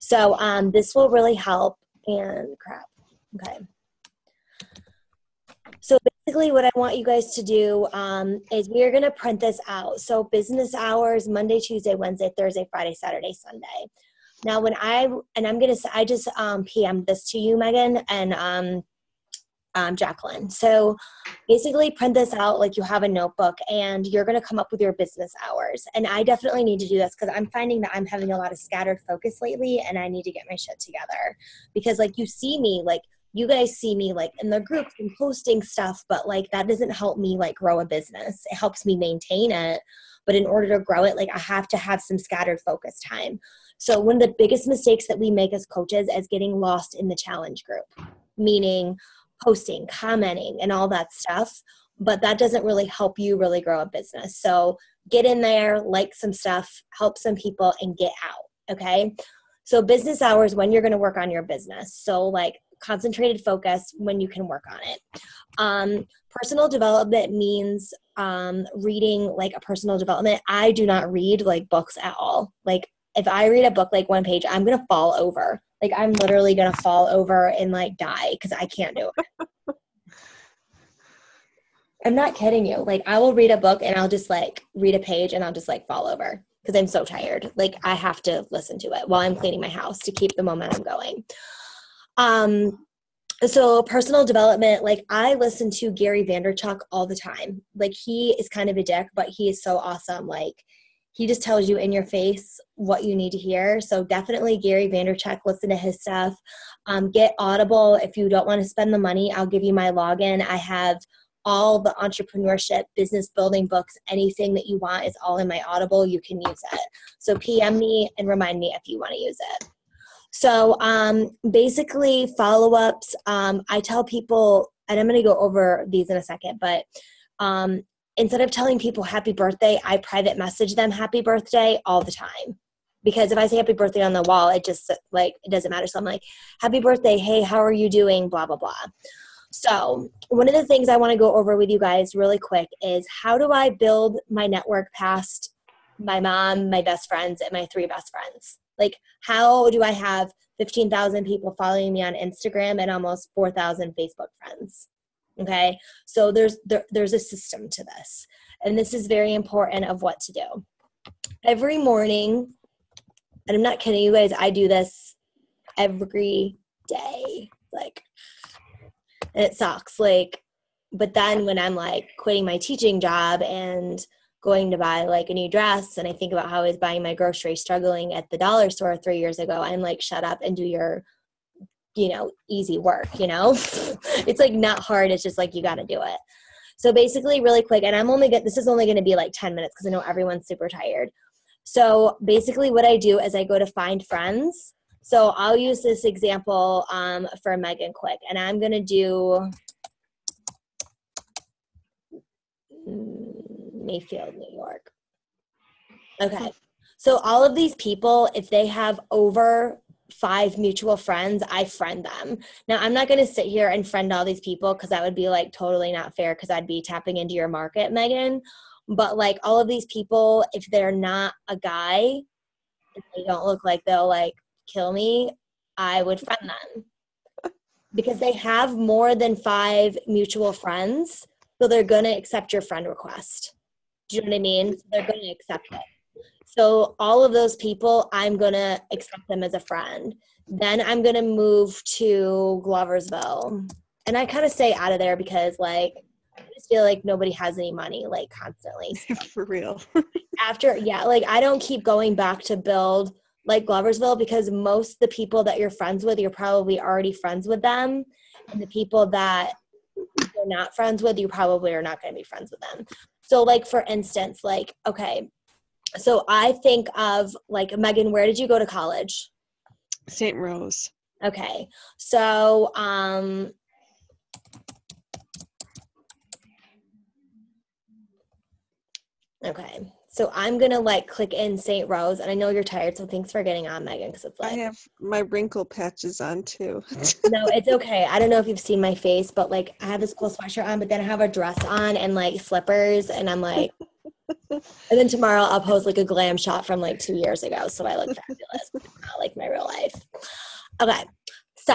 So this will really help. And crap. Okay. So basically what I want you guys to do is we are going to print this out. So business hours, Monday, Tuesday, Wednesday, Thursday, Friday, Saturday, Sunday. Now I just PM'd this to you, Megan, and Jacqueline. So basically print this out like you have a notebook, and you're going to come up with your business hours. And I definitely need to do this because I'm finding that I'm having a lot of scattered focus lately, and I need to get my shit together because like you guys see me like in the groups and posting stuff, but like that doesn't help me like grow a business. It helps me maintain it. But in order to grow it, like I have to have some scattered focus time. So one of the biggest mistakes that we make as coaches is getting lost in the challenge group, meaning posting, commenting, and all that stuff. But that doesn't really help you really grow a business. So get in there, like some stuff, help some people, and get out. Okay. So business hours, when you're going to work on your business. So like concentrated focus when you can work on it. Personal development means reading like a personal development. I do not read like books at all. Like if I read a book like one page, I'm going to fall over. Like I'm literally going to fall over and like die because I can't do it. I'm not kidding you. Like I will read a book and I'll just like read a page and I'll just like fall over because I'm so tired. Like I have to listen to it while I'm cleaning my house to keep the momentum going. So personal development, like I listen to Gary Vaynerchuk all the time. Like he is kind of a dick, but he is so awesome. Like he just tells you in your face what you need to hear. So definitely Gary Vaynerchuk, listen to his stuff. Get Audible. If you don't want to spend the money, I'll give you my login. I have all the entrepreneurship, business building books, anything that you want is all in my Audible. You can use it. So PM me and remind me if you want to use it. So basically follow-ups, I tell people, and I'm going to go over these in a second, but instead of telling people happy birthday, I private message them happy birthday all the time. Because if I say happy birthday on the wall, it just like, it doesn't matter. So I'm like, happy birthday. Hey, how are you doing? Blah, blah, blah. So one of the things I want to go over with you guys really quick is how do I build my network past my mom, my best friends, and my 3 best friends? Like, how do I have 15,000 people following me on Instagram and almost 4,000 Facebook friends? Okay. So there's a system to this, and this is very important of what to do. Every morning, and I'm not kidding you guys, I do this every day. Like, and it sucks. Like, but then when I'm like quitting my teaching job and going to buy like a new dress, and I think about how I was buying my groceries struggling at the dollar store 3 years ago, I'm like, shut up and do your, easy work, It's like not hard. It's just like, you got to do it. So basically really quick, and this is only going to be like 10 minutes because I know everyone's super tired. So basically what I do is I go to find friends. So I'll use this example for Megan quick, and I'm going to do Mayfield, New York. Okay. So all of these people, if they have over 5 mutual friends, I friend them. Now, I'm not going to sit here and friend all these people because that would be like totally not fair because I'd be tapping into your market, Megan. But like all of these people, if they're not a guy, if they don't look like they'll like kill me, I would friend them because they have more than 5 mutual friends. So they're going to accept your friend request. Do you know what I mean? So they're going to accept it. So all of those people, I'm going to accept them as a friend. Then I'm going to move to Gloversville. And I kind of stay out of there because like, I just feel like nobody has any money like constantly. So for real. like I don't keep going back to build like Gloversville because most of the people that you're friends with, you're probably already friends with them. And the people that you're not friends with, you probably are not going to be friends with them. So like, for instance, like, okay, so I think of like, Megan, where did you go to college? St. Rose. Okay. So, okay. So I'm going to like click in St. Rose, and I know you're tired. So thanks for getting on, Megan. Cause it's like, I have my wrinkle patches on too. No, it's okay. I don't know if you've seen my face, but like I have this cool sweatshirt on, but then I have a dress on and like slippers, and I'm like, and then tomorrow I'll post like a glam shot from like 2 years ago. So I look fabulous. It's not like my real life. Okay. So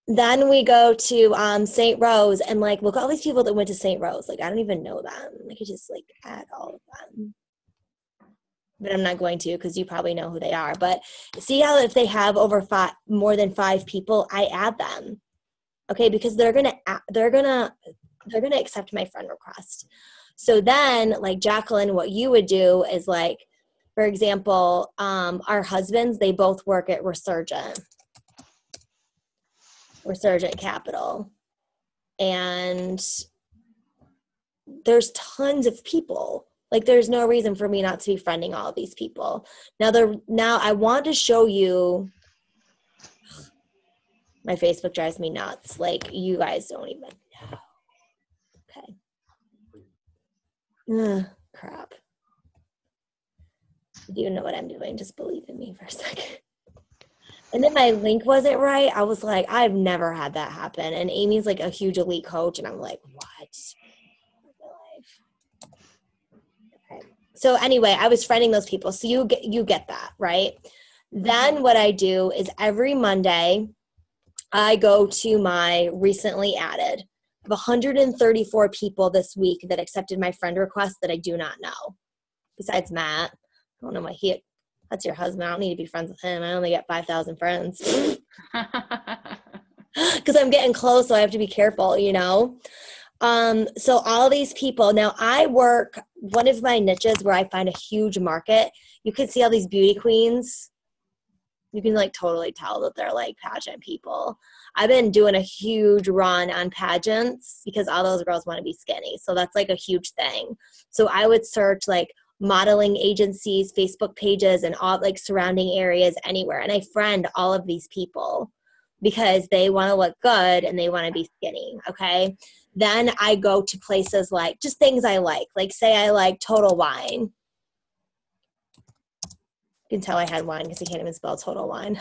then we go to St. Rose and like look at all these people that went to St. Rose. Like I don't even know them. I could just like add all of them. But I'm not going to because you probably know who they are. But see how if they have more than 5 people, I add them. Okay, because they're gonna accept my friend request. So then, like Jacqueline, what you would do is like, for example, our husbands, they both work at Resurgent Capital, and there's tons of people. Like there's no reason for me not to be friending all of these people. Now I want to show you. My Facebook drives me nuts. Like you guys don't even know. Okay. Ugh, crap. You do know what I'm doing. Just believe in me for a second. And then my link wasn't right. I was like, I've never had that happen. And Amy's like a huge elite coach. And I'm like, what? Okay. So anyway, I was friending those people. So you get that, right? Then what I do is every Monday, I go to my recently added. I have 134 people this week that accepted my friend request that I do not know. Besides Matt. I don't know why that's your husband. I don't need to be friends with him. I only got 5,000 friends. Because I'm getting close, so I have to be careful, you know? So all these people, now one of my niches where I find a huge market, you can see all these beauty queens. You can like totally tell that they're like pageant people. I've been doing a huge run on pageants because all those girls want to be skinny. So that's like a huge thing. So I would search like modeling agencies, Facebook pages, and all like surrounding areas anywhere. And I friend all of these people because they want to look good and they want to be skinny. Okay. Then I go to places like just things I like say I like Total Wine. You can tell I had wine because I can't even spell Total Wine.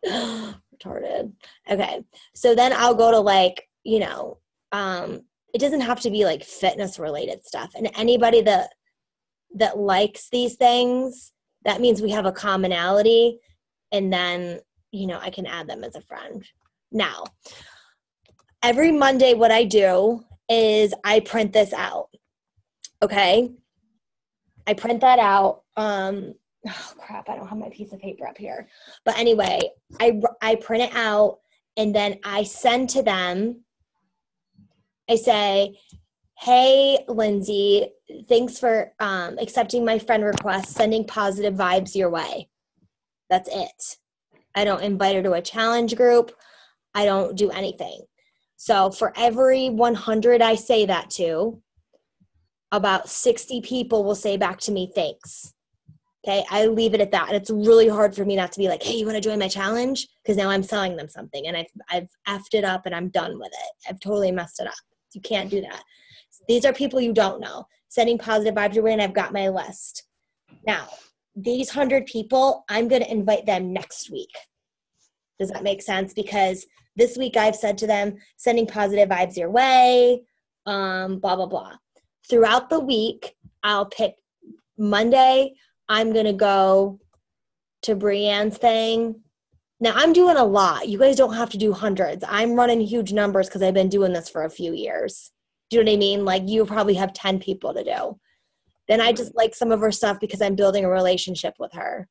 Retarded. Okay. So then I'll go to like, it doesn't have to be like fitness related stuff. And anybody that likes these things, that means we have a commonality. And then, I can add them as a friend. Now, every Monday, what I do is I print this out. Okay. I print that out. Oh crap, I don't have my piece of paper up here. But anyway, I print it out and then I send to them. I say, hey, Lindsay, thanks for accepting my friend request, sending positive vibes your way. That's it. I don't invite her to a challenge group. I don't do anything. So for every 100 I say that to, about 60 people will say back to me, thanks. Okay, I leave it at that. And it's really hard for me not to be like, hey, you want to join my challenge? Because now I'm selling them something and I've effed it up and I'm done with it. I've totally messed it up. You can't do that. These are people you don't know. Sending positive vibes your way, and I've got my list. Now, these 100 people, I'm going to invite them next week. Does that make sense? Because this week I've said to them, sending positive vibes your way, blah, blah, blah. Throughout the week, I'll pick Monday, I'm going to go to Brienne's thing. Now, I'm doing a lot. You guys don't have to do hundreds. I'm running huge numbers because I've been doing this for a few years. Do you know what I mean? Like, you probably have 10 people to do. Then I just like some of her stuff because I'm building a relationship with her.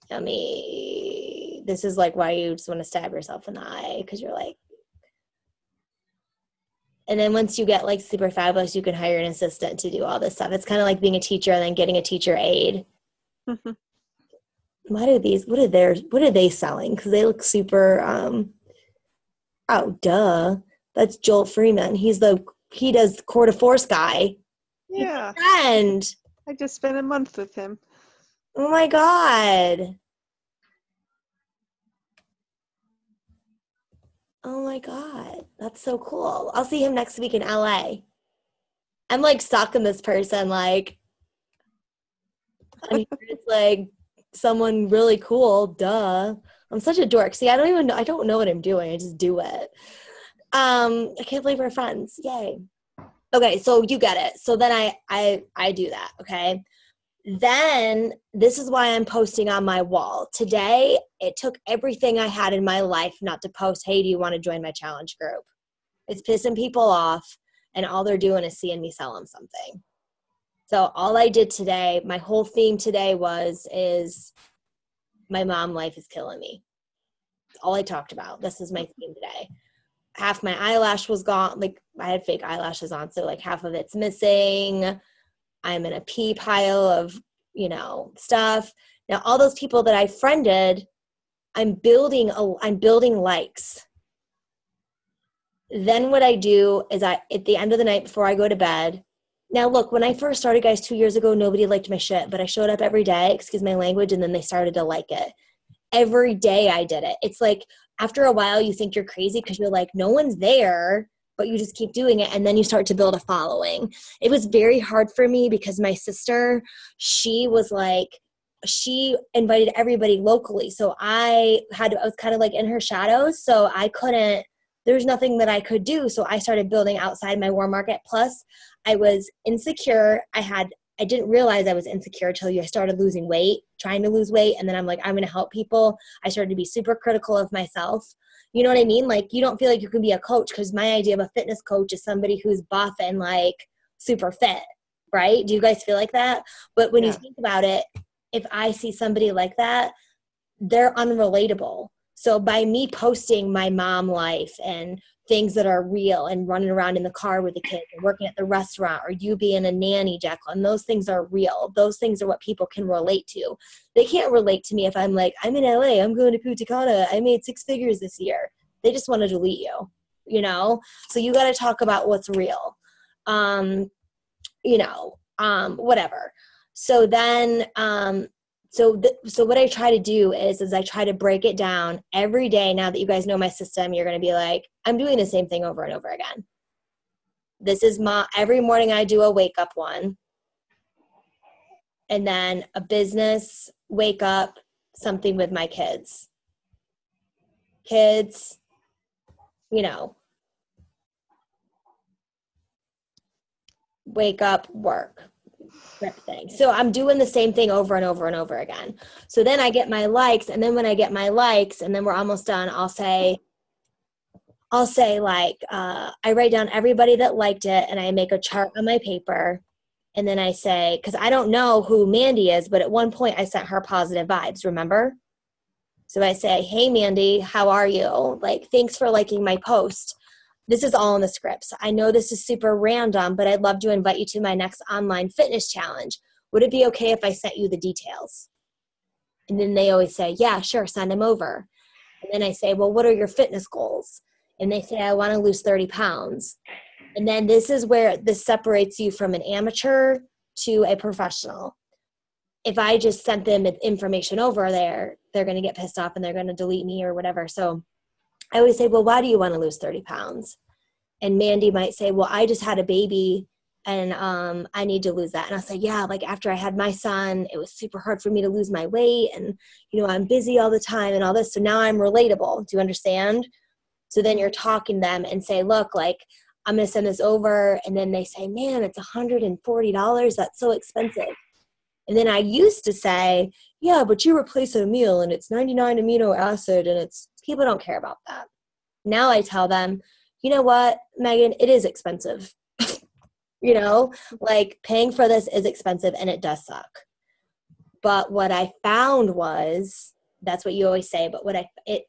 This is like why you just want to stab yourself in the eye because you're like, and then once you get like super fabulous, you can hire an assistant to do all this stuff. It's kind of like being a teacher and then getting a teacher aide. What are they selling? Because they look super, that's Joel Freeman. He does Court of Force guy. Yeah. And I just spent a month with him. Oh my God. Oh my God. That's so cool. I'll see him next week in LA. I'm like stalking this person, like, it's like someone really cool. Duh. I'm such a dork. See, I don't know what I'm doing. I just do it. I can't believe we're friends. Yay. Okay, so you get it. So then I do that, okay? Then this is why I'm posting on my wall. Today, it took everything I had in my life not to post, hey, do you want to join my challenge group? It's pissing people off, and all they're doing is seeing me sell them something. So all I did today, my whole theme today is my mom life is killing me. That's all I talked about. This is my theme today. Half my eyelash was gone. Like, I had fake eyelashes on, so like half of it's missing. I'm in a pee pile of, stuff. Now, all those people that I friended, I'm building likes. Then what I do is at the end of the night before I go to bed. Now, look, when I first started, guys, 2 years ago, nobody liked my shit, but I showed up every day, excuse my language, and then they started to like it. Every day I did it. It's like after a while you think you're crazy because you're like, no one's there, but you just keep doing it, and then you start to build a following. It was very hard for me because my sister, she invited everybody locally. So I was kind of like in her shadows. So there's nothing that I could do. So I started building outside my warm market. Plus I was insecure. I didn't realize I was insecure until I started trying to lose weight. And then I'm like, I'm going to help people. I started to be super critical of myself. You know what I mean? Like, you don't feel like you can be a coach, because my idea of a fitness coach is somebody who's buff and like super fit, right? Do you guys feel like that? But when you think about it, if I see somebody like that, they're unrelatable. So by me posting my mom life and things that are real and running around in the car with the kids and working at the restaurant, or you being a nanny, Jacqueline, those things are real. Those things are what people can relate to. They can't relate to me if I'm like, I'm in LA, I'm going to Punta Cana, I made 6 figures this year. They just want to delete you, So you got to talk about what's real, whatever. So then, so what I try to do is I try to break it down every day. Now that you guys know my system, you're going to be like, I'm doing the same thing over and over again. This is every morning I do a wake up one, and then a business wake up, something with my kids, wake up, work. Thing. So I'm doing the same thing over and over and over again. So then I get my likes, and then when I get my likes, and then we're almost done, I'll say like, I write down everybody that liked it, and I make a chart on my paper, and then I say, because I don't know who Mandy is, but at one point I sent her positive vibes, remember? So I say, hey Mandy, how are you? Like, thanks for liking my post. This is all in the scripts. I know this is super random, but I'd love to invite you to my next online fitness challenge. Would it be okay if I sent you the details? And then they always say, yeah, sure, send them over. And then I say, well, what are your fitness goals? And they say, I want to lose 30 pounds. And then this is where this separates you from an amateur to a professional. If I just sent them information over there, they're going to get pissed off and they're going to delete me or whatever. So I always say, well, why do you want to lose 30 pounds? And Mandy might say, well, I just had a baby and I need to lose that. And I'll say, yeah, like after I had my son, it was super hard for me to lose my weight. And, I'm busy all the time and all this. So now I'm relatable. Do you understand? So then you're talking to them and say, look, like I'm going to send this over. And then they say, man, it's $140. That's so expensive. And then I used to say, yeah, but you replace a meal and it's 99 amino acid and people don't care about that. Now I tell them, you know what, Megan, it is expensive. Like paying for this is expensive and it does suck. But what I found was, that's what you always say, but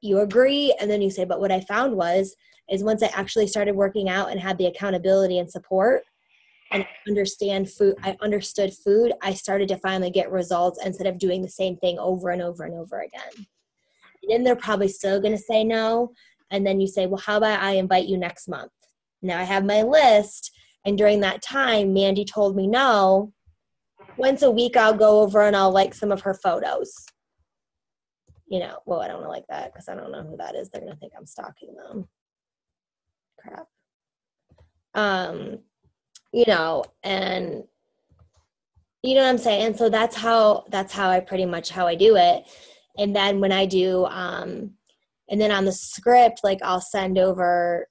you agree. And then you say, but what I found is once I actually started working out and had the accountability and support, and I understood food, I started to finally get results instead of doing the same thing over and over and over again. And then they're probably still going to say no. And then you say, well, how about I invite you next month? Now I have my list. And during that time, Mandy told me no. Once a week, I'll go over and I'll like some of her photos. Well, I don't like that because I don't know who that is. They're going to think I'm stalking them. Crap. And you know what I'm saying? So that's how I pretty much how I do it. And then when I do, and then on the script, like I'll send over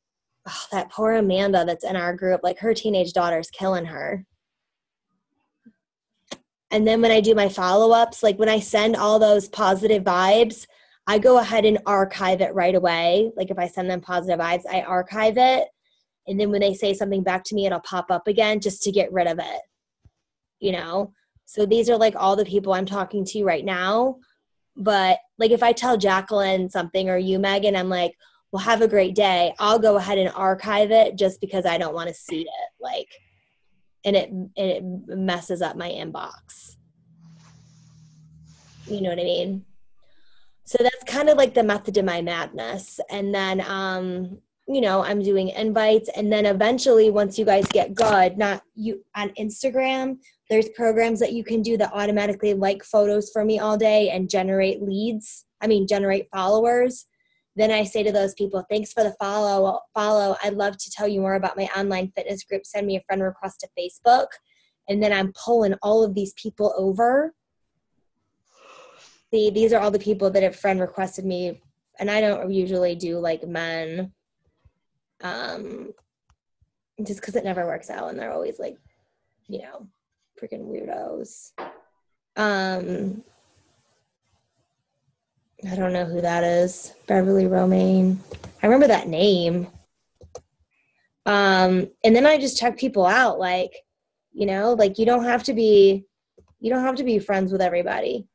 that poor Amanda that's in our group, like her teenage daughter's killing her. And then when I do my follow-ups, like when I send all those positive vibes, I go ahead and archive it right away. Like if I send them positive vibes, I archive it. And then when they say something back to me, it'll pop up again just to get rid of it, you know? So these are like all the people I'm talking to right now. But like if I tell Jacqueline something or you, Megan, I'm like, well, have a great day. I'll go ahead and archive it just because I don't want to see it. Like, and it messes up my inbox. You know what I mean? So that's kind of like the method to my madness. And then, you know, I'm doing invites. And then eventually, once you guys get good, not you on Instagram, there's programs that you can do that automatically like photos for me all day and generate generate followers. Then I say to those people, thanks for the follow. I'd love to tell you more about my online fitness group. Send me a friend request to Facebook. And then I'm pulling all of these people over. See, these are all the people that have friend requested me, and I don't usually do like men, just because it never works out, and they're always like, you know, freaking weirdos. I don't know who that is. Beverly Romaine. I remember that name. And then I just check people out, like, you know, like you don't have to be friends with everybody.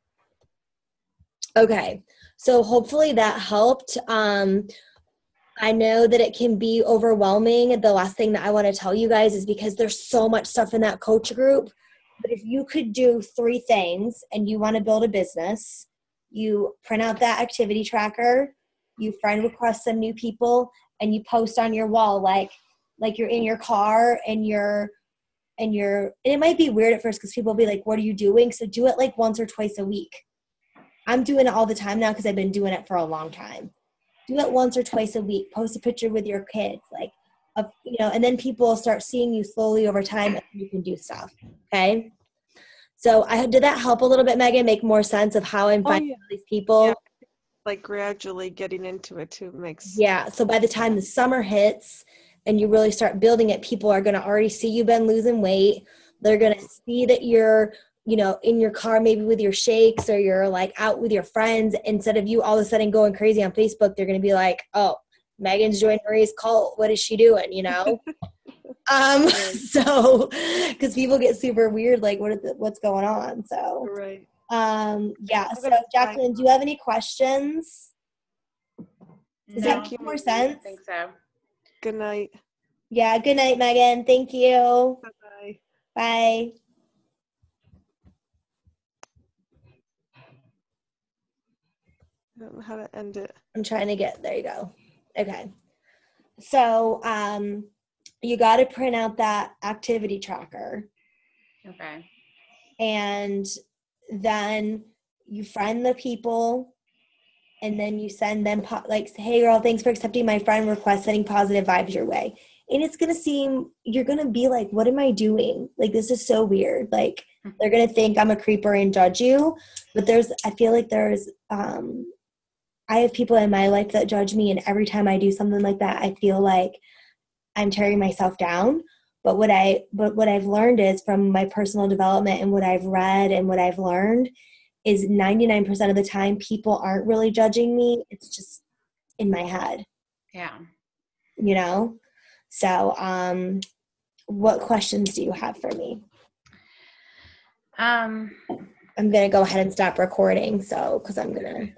Okay, so hopefully that helped. I know that it can be overwhelming. The last thing that I want to tell you guys is because there's so much stuff in that coach group. But if you could do 3 things and you want to build a business, you print out that activity tracker, you friend request some new people, and you post on your wall like you're in your car and it might be weird at first because people will be like, what are you doing? So do it like once or twice a week. I'm doing it all the time now because I've been doing it for a long time. Do it once or twice a week. Post a picture with your kids, you know, and then people will start seeing you slowly over time and you can do stuff. Okay. So did that help a little bit, Megan, make more sense of how I'm finding all these people? Yeah. Like gradually getting into it too makes. Yeah. So by the time the summer hits and you really start building it, people are going to already see you've been losing weight. They're going to see that you're, you know, in your car, maybe with your shakes, or you're like out with your friends. Instead of you all of a sudden going crazy on Facebook, they're going to be like, oh, Megan's joined Marie's cult. What is she doing? You know? So, cause people get super weird, like what's going on? So, Right. yeah. So Jacqueline, do you have any questions? Does that make more sense? I think so. Good night. Yeah. Good night, Megan. Thank you. Bye-bye. Bye. I don't know how to end it. I'm trying to there you go. Okay. So, you got to print out that activity tracker. Okay. And then you friend the people, and then you send them like, hey girl, thanks for accepting my friend request, sending positive vibes your way. And it's going to you're going to be like, what am I doing? Like, this is so weird. Like, they're going to think I'm a creeper and judge you. But I feel like I have people in my life that judge me. And every time I do something like that, I feel like I'm tearing myself down. But what I've learned is from my personal development and what I've read and what I've learned is 99% of the time people aren't really judging me. It's just in my head. Yeah. You know? So, what questions do you have for me? I'm going to go ahead and stop recording. So, cause I'm going to